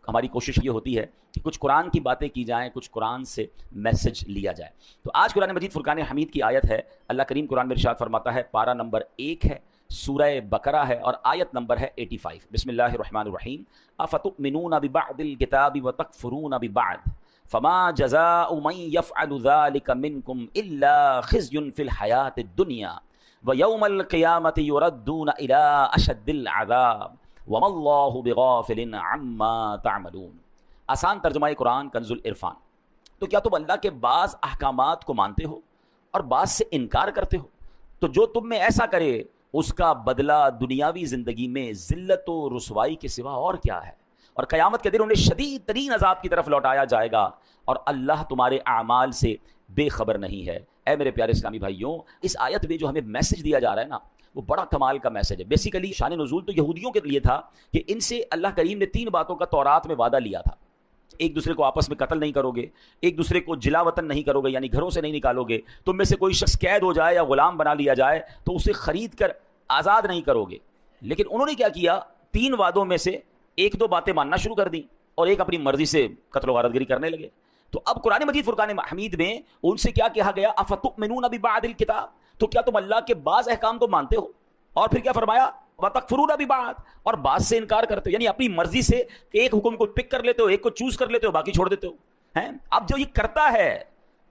ہماری کوشش یہ ہوتی ہے کہ کچھ قرآن کی باتیں کی جائیں، کچھ قرآن سے میسج لیا جائے۔ تو آج قرآن مجید فرقان حمید کی آیت ہے، اللہ کریم قرآن میں ارشاد فرماتا ہے، پارہ نمبر 1 ہے، سورہ بقرہ ہے اور آیت نمبر ہے 85۔ بسم اللہ الرحمن الرحیم۔ افتؤمنون ببعض الکتاب وتکفرون ببعض فما جزاء من يفعل ذلك منكم الا خزي في الحیاۃ الدنیا ویوم القیامۃ یردون الی اشد العذاب وما اللہ بغافل عما تعملون۔ آسان ترجمہ قرآن کنز العرفان۔ تو کیا تم اللہ کے بعض احکامات کو مانتے ہو اور بعض سے انکار کرتے ہو؟ تو جو تم میں ایسا کرے اس کا بدلہ دنیاوی زندگی میں ذلت و رسوائی کے سوا اور کیا ہے، اور قیامت کے دن انہیں شدید ترین عذاب کی طرف لوٹایا جائے گا، اور اللہ تمہارے اعمال سے بے خبر نہیں ہے۔ اے میرے پیارے اسلامی بھائیوں، اس آیت میں جو ہمیں میسج دیا جا رہا ہے نا، وہ بڑا کمال کا میسج ہے۔ بیسیکلی شان نزول تو یہودیوں کے لیے تھا کہ ان سے اللہ کریم نے 3 باتوں کا تورات میں وعدہ لیا تھا۔ ایک دوسرے کو آپس میں قتل نہیں کرو گے، ایک دوسرے کو جلا وطن نہیں کرو گے، یعنی گھروں سے نہیں نکالو گے، تم میں سے کوئی شخص قید ہو جائے یا غلام بنا لیا جائے تو اسے خرید کر آزاد نہیں کرو گے۔ لیکن انہوں نے کیا کیا، 3 وعدوں میں سے 1-2 باتیں ماننا شروع کر دیں اور ایک اپنی مرضی سے قتل و غارت گری کرنے لگے۔ تو اب قرآن مجید فرقان حمید میں ان سے کیا کہا گیا، افتؤمنون ببعض الکتاب، تو کیا تم اللہ کے بعض احکام کو مانتے ہو؟ اور پھر کیا فرمایا، وتکفرون ببعض، اور بعض سے انکار کرتے ہو، یعنی اپنی مرضی سے ایک حکم کو پک کر لیتے ہو، ایک کو چوز کر لیتے ہو، باقی چھوڑ دیتے ہو ہیں۔ اب جو یہ کرتا ہے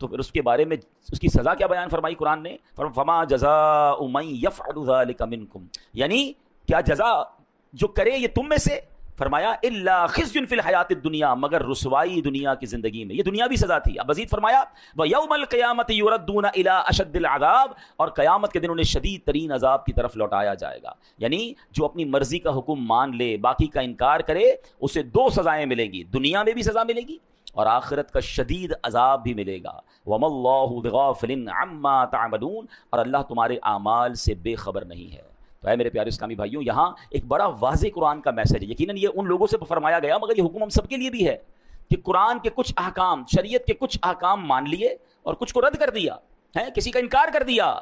تو پھر اس کے بارے میں اس کی سزا کیا بیان فرمائی قرآن نے، فما جزاء من یفعل ذلک منکم، یعنی کیا جزا جو کرے یہ تم میں سے، فرمایا الا خزي فی الحیات الدنیا، مگر رسوائی دنیا کی زندگی میں، یہ دنیاوی سزا تھی۔ اب مزید فرمایا ویوم القیامۃ یردون الی اشد العذاب، اور قیامت کے دن انہیں شدید ترین عذاب کی طرف لوٹایا جائے گا۔ یعنی جو اپنی مرضی کا حکم مان لے، باقی کا انکار کرے، اسے 2 سزائیں ملیں گی، دنیا میں بھی سزا ملے گی اور آخرت کا شدید عذاب بھی ملے گا۔ وما اللہ بغافل عما تعملون، اور اللہ تمہارے اعمال سے بے خبر نہیں ہے۔ تو اے میرے پیارے اسلامی بھائیوں، یہاں ایک بڑا واضح قرآن کا میسج ہے۔ یقیناً یہ ان لوگوں سے فرمایا گیا، مگر یہ حکم ہم سب کے لیے بھی ہے کہ قرآن کے کچھ احکام، شریعت کے کچھ احکام مان لیے اور کچھ کو رد کر دیا ہے، کسی کا انکار کر دیا،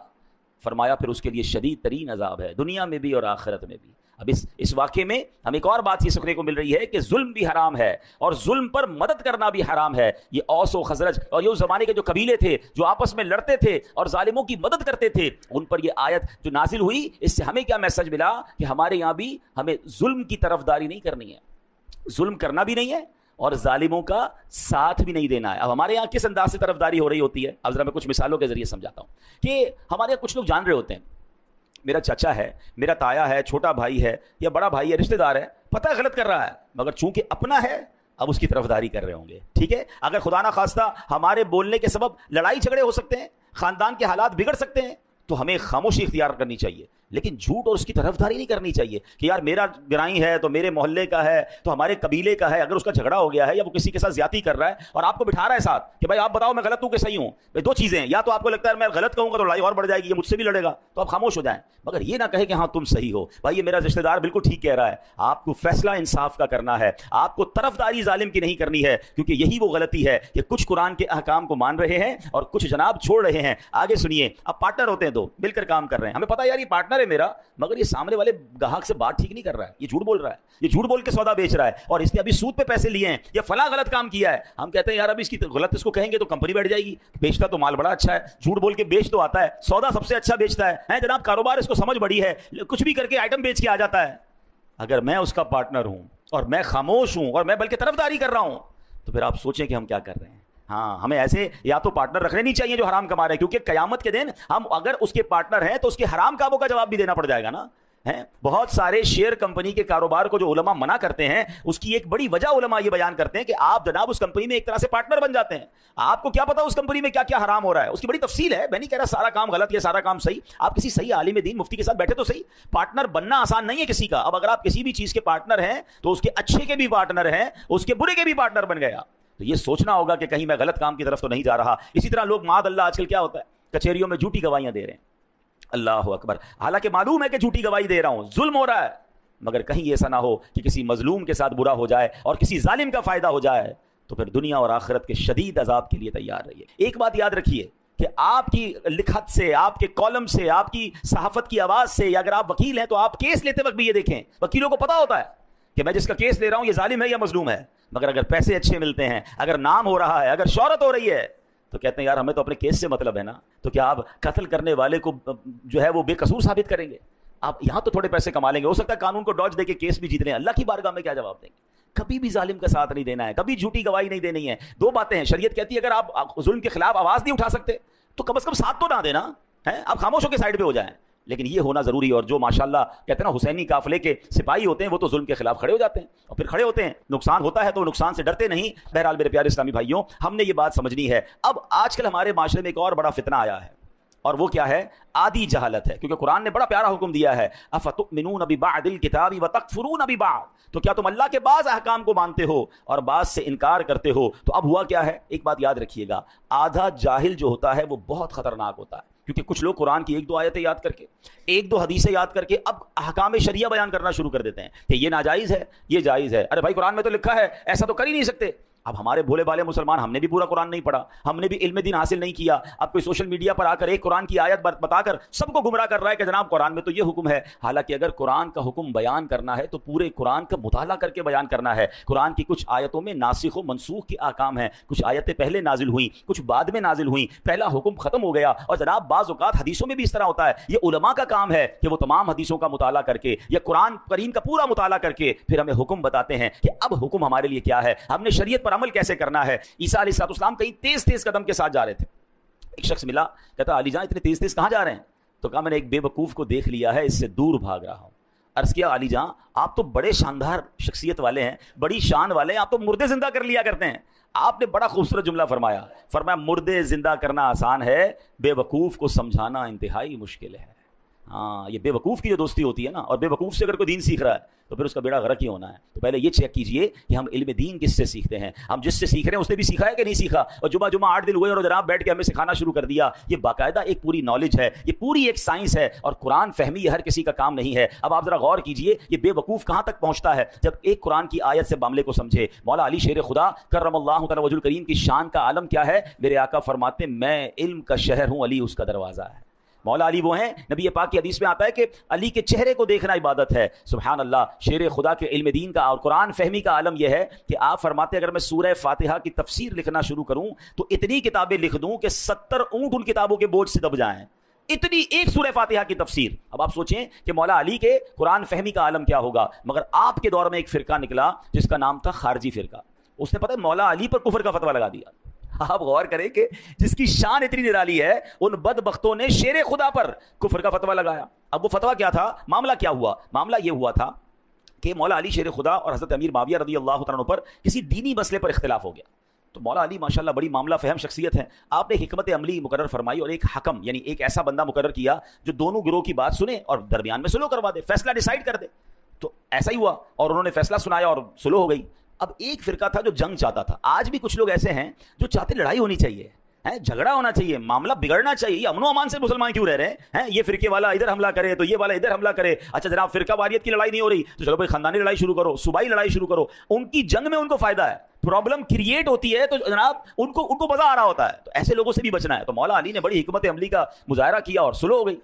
فرمایا پھر اس کے لیے شدید ترین عذاب ہے، دنیا میں بھی اور آخرت میں بھی۔ اب اس واقعے میں ہمیں ایک اور بات یہ سننے کو مل رہی ہے کہ ظلم بھی حرام ہے اور ظلم پر مدد کرنا بھی حرام ہے۔ یہ اوس و خزرج اور یہ اس زمانے کے جو قبیلے تھے جو آپس میں لڑتے تھے اور ظالموں کی مدد کرتے تھے، ان پر یہ آیت جو نازل ہوئی، اس سے ہمیں کیا میسج ملا کہ ہمارے یہاں بھی ہمیں ظلم کی طرفداری نہیں کرنی ہے، ظلم کرنا بھی نہیں ہے اور ظالموں کا ساتھ بھی نہیں دینا ہے۔ اب ہمارے یہاں کس انداز سے طرفداری ہو رہی ہوتی ہے، اب ذرا میں کچھ مثالوں کے ذریعے سمجھاتا ہوں کہ ہمارے یہاں کچھ لوگ جان رہے ہوتے ہیں، میرا چچا ہے، میرا تایا ہے، چھوٹا بھائی ہے یا بڑا بھائی ہے، رشتہ دار ہے، پتہ ہے غلط کر رہا ہے، مگر چونکہ اپنا ہے اب اس کی طرفداری کر رہے ہوں گے۔ ٹھیک ہے، اگر خدا نہ خواستہ ہمارے بولنے کے سبب لڑائی جھگڑے ہو سکتے ہیں، خاندان کے حالات بگڑ سکتے ہیں، تو ہمیں خاموشی اختیار کرنی چاہیے، لیکن جھوٹ اور اس کی طرفداری نہیں کرنی چاہیے کہ یار میرا گرائی ہے تو میرے محلے کا ہے تو ہمارے قبیلے کا ہے، اگر اس کا جھگڑا ہو گیا ہے یا وہ کسی کے ساتھ زیادتی کر رہا ہے اور آپ کو بٹھا رہا ہے ساتھ کہ بھائی آپ بتاؤ میں غلط ہوں کہ صحیح ہوں، 2 چیزیں ہیں، یا تو آپ کو لگتا ہے میں غلط کہوں گا تو لڑائی اور بڑھ جائے گی، یہ مجھ سے بھی لڑے گا، تو آپ خاموش ہو جائیں، مگر یہ نہ کہے کہ ہاں تم صحیح ہو، بھائی یہ میرا رشتہ دار بالکل ٹھیک کہہ رہا ہے۔ آپ کو فیصلہ انصاف کا کرنا ہے، آپ کو طرفداری ظالم کی نہیں کرنی ہے، کیونکہ یہی وہ غلطی ہے کہ کچھ قرآن کے احکام کو مان رہے ہیں اور کچھ جناب چھوڑ رہے ہیں۔ آگے سنیے، اب پارٹنر ہوتے ہیں 2 مل کر کام کر رہے ہیں، ہمیں پتا ہے یار یہ پارٹنر ہے میرا، مگر یہ سامنے والے گاہک سے بات ٹھیک نہیں کر رہا ہے، یہ جھوٹ بول رہا ہے، یہ جھوٹ بول کے سودا بیچ رہا ہے اور اس نے ابھی سود پہ پیسے لیے ہیں یا فلاں غلط کام کیا ہے۔ ہم کہتے ہیں یار ابھی اس کی غلط اس کو کہیں گے تو کمپنی بیٹھ جائے گی، بیچتا تو مال بڑا اچھا ہے، جھوٹ بول کے بیچ تو آتا ہے، سودا سب سے اچھا بیچتا ہے جناب، کاروبار اس کو سمجھ بڑی ہے، کچھ بھی کر کے آئٹم بیچ کے آ جاتا ہے۔ اگر میں اس کا پارٹنر ہوں اور میں خاموش ہوں اور میں بلکہ طرفداری کر رہا ہوں، تو پھر آپ سوچیں کہ ہم کیا کر رہے ہیں۔ ہاں، ہمیں ایسے یا تو پارٹنر رکھنے نہیں چاہیے جو حرام کما رہے ہیں، کیونکہ قیامت کے دن ہم اگر اس کے پارٹنر ہیں تو اس کے حرام کاموں کا جواب بھی دینا پڑ جائے گا نا۔ بہت سارے شیئر کمپنی کے کاروبار کو جو علماء منع کرتے ہیں، اس کی ایک بڑی وجہ علماء یہ بیان کرتے ہیں کہ آپ جناب اس کمپنی میں ایک طرح سے پارٹنر بن جاتے ہیں، آپ کو کیا پتا اس کمپنی میں کیا کیا حرام ہو رہا ہے، اس کی بڑی تفصیل ہے۔ میں نہیں کہہ رہا سارا کام غلط یا سارا کام صحیح، آپ کسی صحیح عالم دین مفتی کے ساتھ بیٹھے تو صحیح، پارٹنر بننا آسان نہیں ہے کسی کا۔ اب اگر آپ کسی بھی چیز کے پارٹنر ہیں تو اس کے اچھے کے بھی پارٹنر ہیں، اس کے برے کے بھی پارٹنر بن گیا، تو یہ سوچنا ہوگا کہ کہیں میں غلط کام کی طرف تو نہیں جا رہا۔ اسی طرح لوگ معاذ اللہ آج کل کیا ہوتا ہے، کچہریوں میں جھوٹی گواہیاں دے رہے ہیں، اللہ اکبر، حالانکہ معلوم ہے کہ جھوٹی گواہی دے رہا ہوں، ظلم ہو رہا ہے، مگر کہیں ایسا نہ ہو کہ کسی مظلوم کے ساتھ برا ہو جائے اور کسی ظالم کا فائدہ ہو جائے، تو پھر دنیا اور آخرت کے شدید عذاب کے لیے تیار رہیے۔ ایک بات یاد رکھیے کہ آپ کی لکھت سے، آپ کے کالم سے، آپ کی صحافت کی آواز سے، یا اگر آپ وکیل ہیں تو آپ کیس لیتے وقت بھی یہ دیکھیں، وکیلوں کو پتا ہوتا ہے کہ میں جس کا کیس لے رہا ہوں یہ ظالم ہے یا مظلوم ہے، مگر اگر پیسے اچھے ملتے ہیں، اگر نام ہو رہا ہے، اگر شہرت ہو رہی ہے، تو کہتے ہیں یار ہمیں تو اپنے کیس سے مطلب ہے نا، تو کیا آپ قتل کرنے والے کو جو ہے وہ بے قصور ثابت کریں گے؟ آپ یہاں تو تھوڑے پیسے کما لیں گے، ہو سکتا ہے قانون کو ڈاج دے کے کیس بھی جیت لیں، اللہ کی بارگاہ میں کیا جواب دیں گے؟ کبھی بھی ظالم کا ساتھ نہیں دینا ہے، کبھی جھوٹی گواہی نہیں دینی ہے۔ دو باتیں ہیں، شریعت کہتی ہے اگر آپ ظلم کے خلاف آواز نہیں اٹھا سکتے تو کم از کم ساتھ تو نہ دینا ہے، آپ خاموش ہو کے سائڈ پہ ہو جائیں، لیکن یہ ہونا ضروری ہے۔ اور جو ماشاءاللہ کہتے ہیں نا حسینی قافلے کے سپاہی ہوتے ہیں، وہ تو ظلم کے خلاف کھڑے ہو جاتے ہیں اور پھر کھڑے ہوتے ہیں، نقصان ہوتا ہے تو نقصان سے ڈرتے نہیں۔ بہرحال میرے پیارے اسلامی بھائیوں، ہم نے یہ بات سمجھنی ہے۔ اب آج کل ہمارے معاشرے میں ایک اور بڑا فتنہ آیا ہے، اور وہ کیا ہے؟ آدھی جہالت ہے، کیونکہ قرآن نے بڑا پیارا حکم دیا ہے، افتؤمنون ببعض الکتاب وتکفرون ببعض، تو کیا تم اللہ کے بعض احکام کو مانتے ہو اور بعض سے انکار کرتے ہو؟ تو اب ہوا کیا ہے؟ ایک بات یاد رکھیے گا، آدھا جاہل جو ہوتا ہے وہ بہت خطرناک ہوتا ہے، کیونکہ کچھ لوگ قرآن کی ایک دو آیتیں یاد کر کے، ایک دو حدیثیں یاد کر کے اب احکام شریعہ بیان کرنا شروع کر دیتے ہیں کہ یہ ناجائز ہے، یہ جائز ہے۔ ارے بھائی قرآن میں تو لکھا ہے، ایسا تو کر ہی نہیں سکتے۔ اب ہمارے بھولے بالے مسلمان، ہم نے بھی پورا قرآن نہیں پڑھا، ہم نے بھی علم دین حاصل نہیں کیا، اب کوئی سوشل میڈیا پر آ کر ایک قرآن کی آیت بتا کر سب کو گمراہ کر رہا ہے کہ جناب قرآن میں تو یہ حکم ہے۔ حالانکہ اگر قرآن کا حکم بیان کرنا ہے تو پورے قرآن کا مطالعہ کر کے بیان کرنا ہے۔ قرآن کی کچھ آیتوں میں ناسخ و منسوخ کے احکام ہیں، کچھ آیتیں پہلے نازل ہوئیں، کچھ بعد میں نازل ہوئیں، پہلا حکم ختم ہو گیا۔ اور جناب بعض اوقات حدیثوں میں بھی اس طرح ہوتا ہے، یہ علماء کا کام ہے کہ وہ تمام حدیثوں کا مطالعہ کر کے یا قرآن کریم کا پورا مطالعہ کر کے پھر ہمیں حکم بتاتے ہیں کہ اب حکم ہمارے لیے کیا ہے، ہم نے شریعت پر عمل کیسے کرنا ہے۔ عیسیٰ علیہ السلام کہیں تیز تیز قدم کے ساتھ جا رہے تھے، ایک شخص ملا، کہتا علی جان اتنے تیز تیز کہاں جا رہے ہیں؟ تو کہا میں نے ایک بے وقوف کو دیکھ لیا ہے، اس سے دور بھاگ رہا ہوں۔ عرض کیا علی جان آپ تو بڑے شاندار شخصیت والے ہیں، بڑی شان والے ہیں، آپ تو مردے زندہ کر لیا کرتے ہیں۔ آپ نے بڑا خوبصورت جملہ فرمایا مردے زندہ کرنا آسان ہے، بے وقوف کو سمجھانا انتہائی مشکل ہے۔ ہاں، یہ بے وقوف کی جو دوستی ہوتی ہے نا، اور بے وقوف سے اگر کوئی دین سیکھ رہا ہے تو پھر اس کا بیڑا غرق ہی ہونا ہے۔ تو پہلے یہ چیک کیجئے کہ ہم علم دین کس سے سیکھتے ہیں، ہم جس سے سیکھ رہے ہیں اس نے بھی سیکھا ہے کہ نہیں سیکھا۔ اور جمعہ 8 دن ہوئے اور جناب بیٹھ کے ہمیں سکھانا شروع کر دیا، یہ باقاعدہ ایک پوری نالج ہے، یہ پوری ایک سائنس ہے، اور قرآن فہمی یہ ہر کسی کا کام نہیں ہے۔ اب آپ ذرا غور کیجئے یہ بے وقوف کہاں تک پہنچتا ہے، جب ایک قرآن کی آیت سے معاملے کو سمجھے۔ مولا علی شیر خدا کرم اللہ تعالی وجہ الکریم کی شان کا عالم کیا ہے؟ میرے آقا فرماتے ہیں میں علم کا شہر ہوں، علی اس کا دروازہ ہے۔ مولا علی وہ ہیں، نبی پاک کی حدیث میں آتا ہے کہ علی کے چہرے کو دیکھنا عبادت ہے۔ سبحان اللہ، شیر خدا کے علم دین کا اور قرآن فہمی کا عالم یہ ہے کہ آپ فرماتے ہیں اگر میں سورہ فاتحہ کی تفسیر لکھنا شروع کروں تو اتنی کتابیں لکھ دوں کہ 70 اونٹ ان کتابوں کے بوجھ سے دب جائیں، اتنی ایک سورہ فاتحہ کی تفسیر۔ اب آپ سوچیں کہ مولا علی کے قرآن فہمی کا عالم کیا ہوگا۔ مگر آپ کے دور میں ایک فرقہ نکلا جس کا نام تھا خارجی فرقہ، اس نے پتہ ہے مولا علی پر کفر کا فتویٰ لگا دیا۔ آپ غور کریں کہ جس کی شان اتنی نرالی ہے، ان بدبختوں نے شیر خدا پر کفر کا فتویٰ لگایا۔ اب وہ فتویٰ کیا تھا؟ معاملہ کیا ہوا؟ معاملہ یہ ہوا تھا کہ مولا علی شیر خدا اور حضرت امیر معاویہ رضی اللہ تعالیٰ عنہ پر کسی دینی مسئلے پر اختلاف ہو گیا۔ تو مولا علی ماشاءاللہ بڑی معاملہ فہم شخصیت ہے، آپ نے حکمت عملی مقرر فرمائی اور ایک حکم یعنی ایک ایسا بندہ مقرر کیا جو دونوں گروہ کی بات سنے اور درمیان میں سلو کروا دے، فیصلہ ڈیسائیڈ کر دے۔ تو ایسا ہی ہوا اور انہوں نے فیصلہ سنایا اور سلو ہو گئی۔ اب ایک فرقہ تھا جو جنگ چاہتا تھا، آج بھی کچھ لوگ ایسے ہیں جو چاہتے لڑائی ہونی چاہیے، جھگڑا ہونا چاہیے، معاملہ بگڑنا چاہیے، یہ امن و امان سے مسلمان کیوں رہ رہے ہیں؟ یہ فرقے والا ادھر حملہ کرے تو یہ والا ادھر حملہ کرے، اچھا جناب فرقہ واریت کی لڑائی نہیں ہو رہی تو چلو بھائی خاندانی لڑائی شروع کرو، صوبائی لڑائی شروع کرو۔ ان کی جنگ میں ان کو فائدہ ہے، پرابلم کریٹ ہوتی ہے تو جناب ان کو مزہ آ رہا ہوتا ہے، تو ایسے لوگوں سے بھی بچنا ہے۔ تو مولا علی نے بڑی حکمت عملی کا مظاہرہ کیا اور سلو ہو گئی۔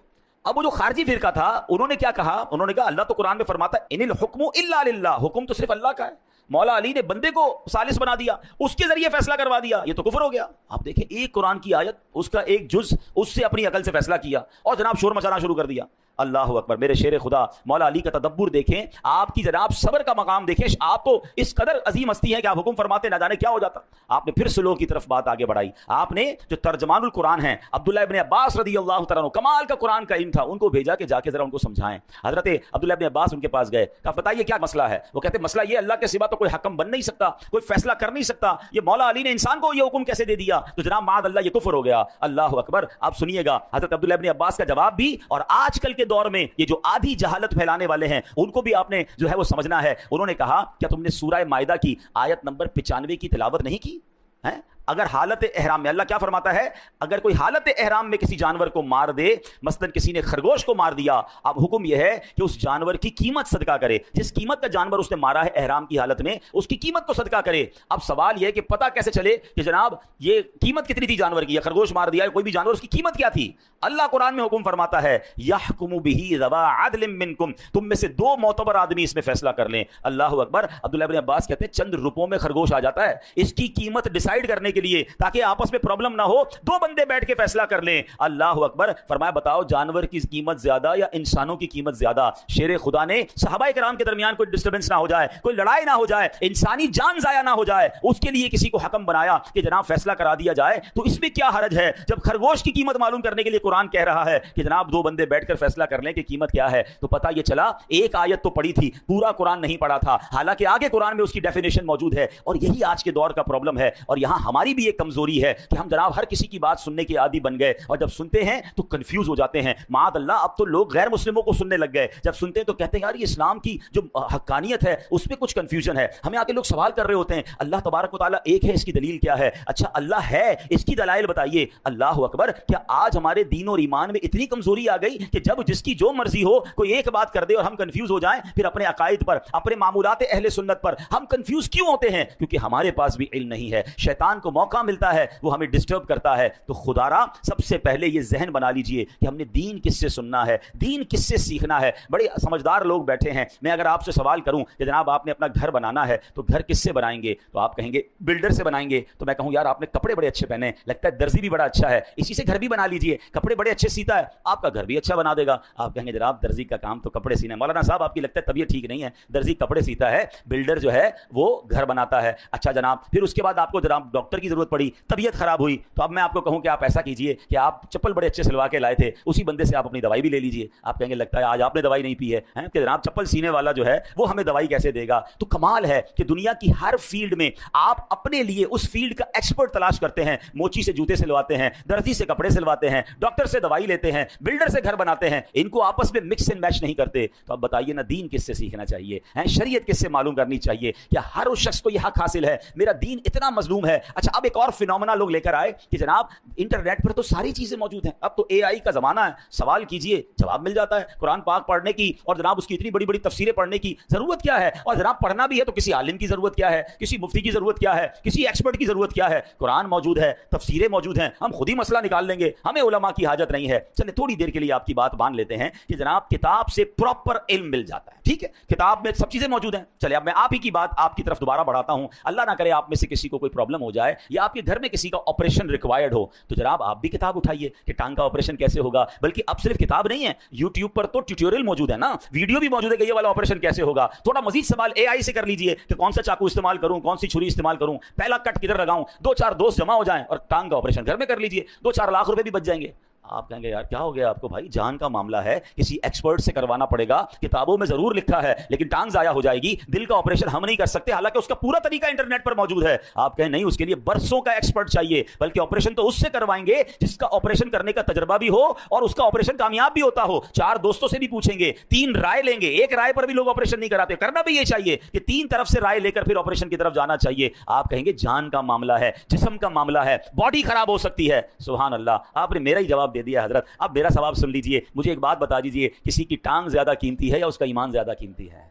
اب وہ جو خارجی فرقہ تھا انہوں نے کیا کہا؟ انہوں نے کہا اللہ تو قرآن میں فرماتا ہے ان الحکم الا للہ، حکم تو صرف اللہ کا ہے۔ مولا علی نے بندے کو ثالث بنا دیا، اس کے ذریعے فیصلہ کروا دیا، یہ تو کفر ہو گیا۔ آپ دیکھیں ایک قرآن کی آیت، اس کا ایک جز، اس سے اپنی عقل سے فیصلہ کیا اور جناب شور مچانا شروع کر دیا۔ اللہ اکبر، میرے شیر خدا مولا علی کا تدبر دیکھیں، آپ کی جناب صبر کا مقام دیکھیں، آپ تو اس قدر عظیم ہستی ہیں کہ آپ حکم فرماتے نہ جانے کیا ہو جاتا۔ آپ نے پھر سلو کی طرف بات آگے بڑھائی، آپ نے جو ترجمان القرآن ہیں عبداللہ ابن عباس رضی اللہ تعالیٰ عنہ، کمال کا قرآن کا علم تھا، ان کو بھیجا کہ جا کے ذرا ان کو سمجھائیں۔ حضرت عبداللہ ابن عباس ان کے پاس گئے، کہا بتائیے کیا مسئلہ ہے؟ وہ کہتے مسئلہ یہ اللہ کے سوا تو کوئی حکم بن نہیں سکتا، کوئی فیصلہ کر نہیں سکتا، یہ مولا علی نے انسان کو یہ حکم کیسے دے دیا؟ تو جناب معاذ اللہ یہ کفر ہو گیا۔ اللہ اکبر، آپ سنیے گا حضرت عبداللہ ابن عباس کا جواب بھی، اور آج کل کے دور میں یہ جو آدھی جہالت پھیلانے والے ہیں ان کو بھی آپ نے جو ہے وہ سمجھنا ہے۔ انہوں نے کہا کیا تم نے سورہ مائدہ کی آیت نمبر 95 کی تلاوت نہیں کی ہے؟ اگر حالت احرام میں، اللہ کیا فرماتا ہے، اگر کوئی حالت احرام میں کسی جانور کو مار دے، مثلاً کسی نے خرگوش کو مار دیا، اب حکم یہ ہے کہ اس جانور کی قیمت صدقہ کرے، جس قیمت کا جانور اس نے مارا ہے احرام کی حالت میں، اس کی قیمت کو صدقہ کرے۔ اب سوال یہ ہے کہ پتہ کیسے چلے کہ جناب یہ قیمت کتنی تھی جانور کی، یا خرگوش مار دیا کوئی بھی جانور، اس کی قیمت کیا تھی؟ اللہ قرآن میں حکم فرماتا ہے یحکم بہ ذوا عدل منکم، تم میں سے 2 معتبر آدمی اس میں فیصلہ کر لیں۔ اللہ اکبر۔ عبداللہ ابن عباس کہتے ہیں چند روپوں میں خرگوش آ جاتا ہے، اس کی قیمت ڈیسائیڈ کرنے کے لیے تاکہ آپس میں پرابلم نہ ہو 2 بندے بیٹھ کے فیصلہ کر لیں۔ اللہ اکبر۔ فرمایا بتاؤ جانور کی قیمت زیادہ یا انسانوں کی قیمت زیادہ؟ شیر خدا نے صحابہ کرام کے درمیان کوئی ڈسٹربنس نہ ہو جائے، کوئی لڑائی نہ ہو جائے، انسانی جان ضائع نہ ہو جائے، اس کے لیے کسی کو حکم بنایا کہ جناب فیصلہ کرا دیا جائے۔ تو اس میں کیا حرج ہے جب خرگوش کی قیمت معلوم کرنے کے لیے قرآن کہہ رہا ہے کہ جناب 2 بندے بیٹھ کر فیصلہ کر لیں کہ قیمت کیا ہے؟ تو پتہ یہ چلا ایک آیت تو پڑھی تھی، پورا قرآن نہیں پڑھا تھا، حالانکہ آگے قرآن میں اس کی ڈیفینیشن موجود ہے۔ اور یہی آج کے دور کا پرابلم ہے، اور یہاں ہماری بھی ایک کمزوری ہے کہ ہم جناب ہر کسی کی بات سننے کے عادی بن گئے، اور جب سنتے ہیں تو کنفیوز ہو جاتے ہیں۔ معاذ اللہ، اب تو لوگ غیر مسلموں کو سننے لگ گئے، جب سنتے ہیں تو کہتے ہیں یار یہ اسلام کی جو حقانیت ہے اس میں کچھ کنفیوژن ہے۔ ہمیں آ کے لوگ سوال کر رہے ہوتے ہیں اللہ تبارک و تعالیٰ ایک ہے، اس کی دلیل کیا ہے؟ اچھا اللہ ہے، اس کی دلائل بتائیے۔ اللہ اکبر۔ کیا آج ہمارے دین اور ایمان میں اتنی کمزوری آ گئی کہ جب جس کی جو مرضی ہو کوئی ایک بات کر دے اور ہم کنفیوز ہو جائیں؟ پھر اپنے عقائد پر، اپنے معمولات اہل سنت پر ہم کنفیوز کیوں ہوتے ہیں؟ کیونکہ ہمارے پاس بھی علم نہیں ہے، شیطان کو موقع ملتا ہے، وہ ہمیں ڈسٹرب کرتا ہے۔ تو خدا را سب سے پہلے یہ ذہن بنا لیجئے کہ ہم نے دین کس سے سننا ہے، دین کس سے سیکھنا ہے۔ بڑے سمجھدار لوگ بیٹھے ہیں، میں اگر آپ سے سوال کروں کہ جناب آپ نے اپنا گھر بنانا ہے تو گھر کس سے بنائیں گے؟ تو آپ کہیں گے بلڈر سے بنائیں گے۔ تو میں کہوں یار آپ نے کپڑے بڑے اچھے پہنے، لگتا ہے درزی بھی بڑا اچھا ہے، اسی سے گھر بھی بنا لیجئے، کپڑے بڑے اچھے سیتا ہے، آپ کا گھر بھی اچھا بنا دے گا۔ آپ کہیں گے جناب درزی کا کام تو کپڑے سینا ہے۔ مولانا صاحب آپ کی لگتا ہے طبیعت ٹھیک نہیں ہے، درزی کپڑے سیتا ہے، بلڈر جو ہے وہ گھر بناتا ہے۔ اچھا جناب پھر اس کے بعد آپ کو جناب ڈاکٹر کی ضرورت پڑی، طبیعت خراب ہوئی، تو اب میں آپ کو کہوں کہ آپ ایسا کیجئے کہ آپ چپل بڑے اچھے سلوا کے لائے تھے، اسی بندے سے آپ اپنی دوائی بھی لے لیجئے۔ آپ کہیں گے لگتا ہے آج آپ نے دوائی نہیں پی ہے کہ جناب چپل سینے والا جو ہے وہ ہمیں دوائی کیسے دے گا؟ تو کمال ہے کہ دنیا کی ہر فیلڈ میں آپ اپنے لیے اس فیلڈ کا ایکسپرٹ تلاش کرتے ہیں، موچی سے جوتے سلواتے ہیں، درزی سے کپڑے سلواتے ہیں، ڈاکٹر سے دوائی لیتے ہیں، بلڈر سے گھر بناتے ہیں، ان کو آپس میں مکس اینڈ میچ نہیں کرتے۔ تو اب بتائیے نا دین کس سے سیکھنا چاہیے، شریعت کس سے معلوم کرنی چاہیے؟ کیا ہر اس شخص کو یہ حق حاصل ہے؟ میرا دین اتنا مظلوم ہے۔ اچھا اب ایک اور فینومینا لوگ لے کر آئے کہ جناب انٹرنیٹ پر تو ساری چیزیں موجود ہیں، اب تو اے آئی کا زمانہ ہے، سوال کیجئے جواب مل جاتا ہے۔ قرآن پاک پڑھنے کی اور جناب اس کی اتنی بڑی بڑی تفسیریں پڑھنے کی ضرورت کیا ہے؟ اور جناب پڑھنا بھی ہے تو کسی عالم کی ضرورت کیا ہے، کسی مفتی کی ضرورت کیا ہے، کسی ایکسپرٹ کی ضرورت کیا ہے؟ قرآن موجود ہے، تفسیریں موجود ہیں، ہم خود ہی مسئلہ نکال لیں گے، ہمیں علماء کی حاجت نہیں ہے۔ چلے تھوڑی دیر کے لیے آپ کی بات مان لیتے ہیں کہ جناب کتاب سے پراپر علم مل جاتا ہے، ٹھیک ہے، کتاب میں سب چیزیں موجود ہیں۔ چلے اب میں آپ ہی کی بات آپ کی طرف دوبارہ بڑھاتا ہوں، اللہ نہ کرے آپ میں سے کسی کو کوئی پرابلم ہو جائے یا آپ کے گھر میں کسی کا آپریشن ریکوائرڈ ہو، تو جناب آپ بھی کتاب اٹھائیے کہ ٹانگ کا آپریشن کیسے ہوگا۔ بلکہ اب صرف کتاب نہیں ہے، یوٹیوب پر تو ٹیوٹوریل موجود ہے نا، ویڈیو بھی موجود ہے کہ یہ والا آپریشن کیسے ہوگا۔ تھوڑا مزید سوال اے آئی سے کر لیجئے کہ کون سا چاقو استعمال کروں، کون سی چھری استعمال کروں، پہلا کٹ کدھر لگاؤں، 2-4 دوست جمع ہو جائیں اور ٹانگ کا آپریشن گھر میں کر لیجئے، 2-4 لاکھ روپے بھی بچ جائیں گے۔ آپ کہیں گے یار کیا ہو گیا آپ کو؟ بھائی جان کا معاملہ ہے، کسی ایکسپرٹ سے کروانا پڑے گا، کتابوں میں ضرور لکھا ہے لیکن ٹانگ ضائع ہو جائے گی، دل کا آپریشن ہم نہیں کر سکتے، حالانکہ اس کا پورا طریقہ انٹرنیٹ پر موجود ہے۔ آپ کہیں نہیں، اس کے لیے برسوں کا ایکسپرٹ چاہیے، بلکہ آپریشن تو اس سے کروائیں گے جس کا آپریشن کرنے کا تجربہ بھی ہو اور اس کا آپریشن کامیاب بھی ہوتا ہو۔ 4 دوستوں سے بھی پوچھیں گے، 3 رائے لیں گے، ایک رائے پر بھی لوگ آپریشن نہیں کراتے۔ کرنا بھی یہ چاہیے کہ 3 طرف سے رائے لے کر پھر آپریشن کی طرف جانا چاہیے۔ آپ کہیں گے جان کا معاملہ ہے، جسم کا معاملہ ہے، باڈی خراب ہو سکتی ہے۔ سبحان اللہ، آپ نے میرا ہی جواب دے دیا حضرت۔ اب میرا سواب سن لیجئے، مجھے ایک بات بتا دیجئے، کسی کی ٹانگ زیادہ قیمتی ہے یا اس کا ایمان زیادہ قیمتی ہے؟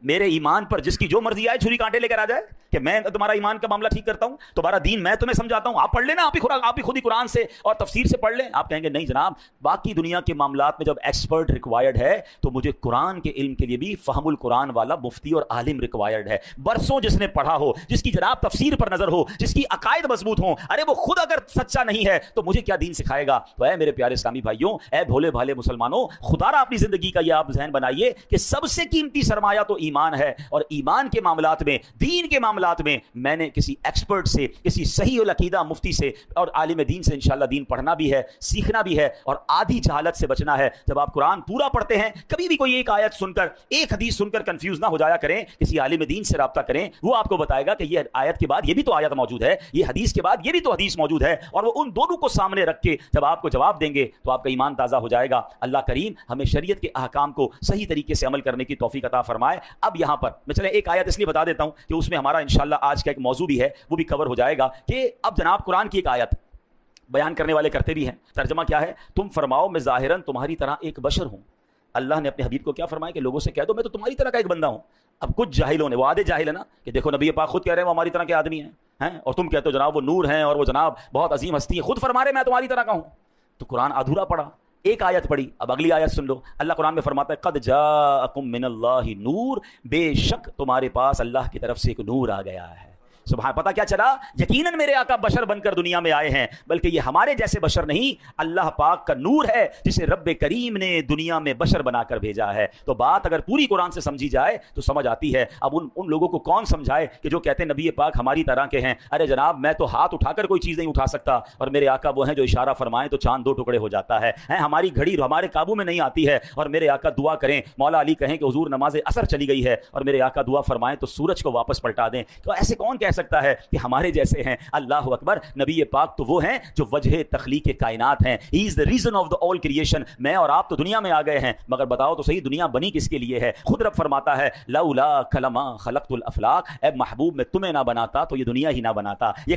میرے ایمان پر جس کی جو مرضی آئے چھری کانٹے لے کر آ جائے کہ میں تمہارا ایمان کا معاملہ ٹھیک کرتا ہوں، تمہارا دین میں تمہیں سمجھاتا ہوں، آپ پڑھ لینا، آپ ہی خود ہی قرآن سے اور تفسیر سے پڑھ لیں۔ آپ کہیں گے نہیں جناب، باقی دنیا کے معاملات میں جب ایکسپرٹ ریکوائرڈ ہے تو مجھے قرآن کے علم کے لیے بھی فہم القرآن والا مفتی اور عالم ریکوائرڈ ہے، برسوں جس نے پڑھا ہو، جس کی جناب تفسیر پر نظر ہو، جس کی عقائد مضبوط ہوں۔ ارے وہ خود اگر سچا نہیں ہے تو مجھے کیا دین سکھائے گا؟ تو اے میرے پیارے اسلامی بھائیوں، اے بھولے بھالے مسلمانوں، خدا را اپنی زندگی کا یہ آپ ذہن بنائیے کہ سب سے قیمتی سرمایہ تو ایمان ہے، اور ایمان کے معاملات میں، دین کے معاملات میں میں نے کسی ایکسپرٹ سے، کسی صحیح العقیدہ مفتی سے اور عالم دین سے انشاءاللہ دین پڑھنا بھی ہے، سیکھنا بھی ہے، اور آدھی جہالت سے بچنا ہے۔ جب آپ قرآن پورا پڑھتے ہیں، کبھی بھی کوئی ایک آیت سن کر، ایک حدیث سن کر کنفیوز نہ ہو جایا کریں، کسی عالم دین سے رابطہ کریں، وہ آپ کو بتائے گا کہ یہ آیت کے بعد یہ بھی تو آیت موجود ہے، یہ حدیث کے بعد یہ بھی تو حدیث موجود ہے، اور وہ ان دونوں کو سامنے رکھ کے جب آپ کو جواب دیں گے تو آپ کا ایمان تازہ ہو جائے گا۔ اللہ کریم ہمیں شریعت کے احکام کو صحیح طریقے سے عمل کرنے کی توفیق عطا فرمائے۔ اب یہاں پر میں چلے ایک آیت اس لیے بتا دیتا ہوں کہ اس میں ہمارا انشاءاللہ آج کا ایک موضوع بھی ہے وہ بھی کور ہو جائے گا کہ اب جناب قرآن کی ایک آیت بیان کرنے والے کرتے بھی ہیں، ترجمہ کیا ہے؟ تم فرماؤ میں ظاہراً تمہاری طرح ایک بشر ہوں۔ اللہ نے اپنے حبیب کو کیا فرمایا کہ لوگوں سے کہہ دو میں تو تمہاری طرح کا ایک بندہ ہوں۔ اب کچھ جاہلوں نے، وہ آدھے جاہل ہے نا، کہ دیکھو نبی پاک خود کہہ رہے ہیں وہ ہماری طرح کے آدمی ہیں، اور تم کہتے ہو جناب وہ نور ہیں اور وہ جناب بہت عظیم ہستی ہے، خود فرما رہے میں تمہاری طرح کا ہوں۔ تو قرآن ادھورا پڑا، ایک آیت پڑھی، اب اگلی آیت سن لو۔ اللہ قرآن میں فرماتا ہے قد جاءکم من اللہ نور، بے شک تمہارے پاس اللہ کی طرف سے ایک نور آ گیا ہے۔ سبحان، پتہ کیا چلا؟ یقیناً میرے آقا بشر بن کر دنیا میں آئے ہیں، بلکہ یہ ہمارے جیسے بشر نہیں، اللہ پاک کا نور ہے جسے رب کریم نے دنیا میں بشر بنا کر بھیجا ہے۔ تو بات اگر پوری قرآن سے سمجھی جائے تو سمجھ آتی ہے۔ اب ان لوگوں کو کون سمجھائے کہ جو کہتے ہیں نبی پاک ہماری طرح کے ہیں؟ ارے جناب میں تو ہاتھ اٹھا کر کوئی چیز نہیں اٹھا سکتا، اور میرے آقا وہ ہیں جو اشارہ فرمائیں تو چاند دو ٹکڑے ہو جاتا ہے۔ ہماری گھڑی ہمارے قابو میں نہیں آتی ہے، اور میرے آقا دعا کریں، مولا علی کہیں کہ حضور نماز عصر چلی گئی ہے، اور میرے آقا دعا فرمائیں تو سورج کو واپس پلٹا دیں۔ تو ایسے کون کہہ سکتا ہے کہ ہمارے جیسے ہیں؟ اللہ اکبر، نبی پاک تو وہ ہیں جو وجہ تخلیق کائنات ہیں، ہی از the reason of the all creation۔ میں اور آپ تو دنیا میں آ گئے ہیں، مگر بتاؤ تو صحیح دنیا بنی کس کے لیے ہے؟ خود رب فرماتا ہے لولا کلما خلقت الافلاق، اے محبوب میں تمہیں نہ بناتا تو یہ دنیا ہی نہ بناتا، یہ